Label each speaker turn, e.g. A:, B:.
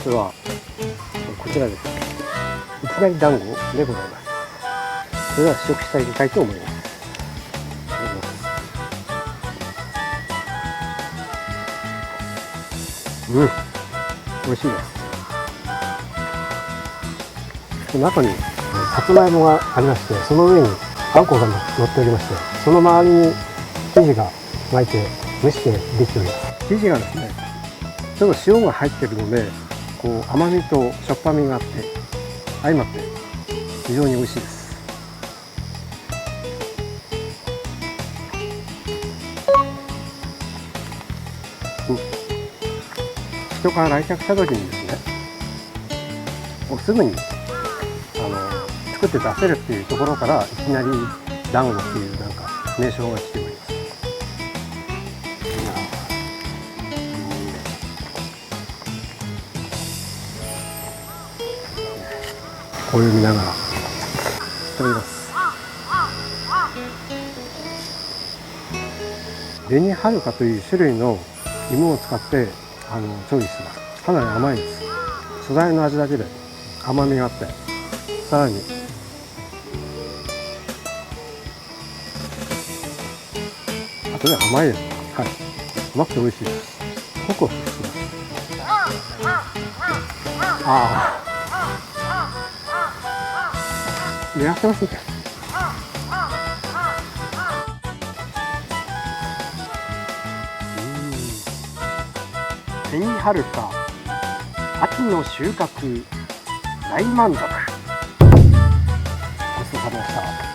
A: つはこちらです。いきなり団子でございます。それでは試食していきたいと思います。美味しいです。中にさつまいもがありまして、その上にあんこが乗っておりまして、その周りに生地が巻いて蒸してできております。生地がですね、ちょっと塩が入っているので、こう甘みとしょっぱみがあって相まって非常に美味しいです。人から来客した時にですね、もうすぐに作って出せるっていうところから、いきなり団子っていうなんか名称が来ております。こういう見ながら食べます。紅はるかという種類の芋を使って調理してます。かなり甘いです。素材の味だけで甘みがあって、さらにあとで甘いです。はい、甘くて美味しいです。ホクホクしてます。ああ、やってますね。紅はるか、秋の収穫、大満足。ごちそうさまでした。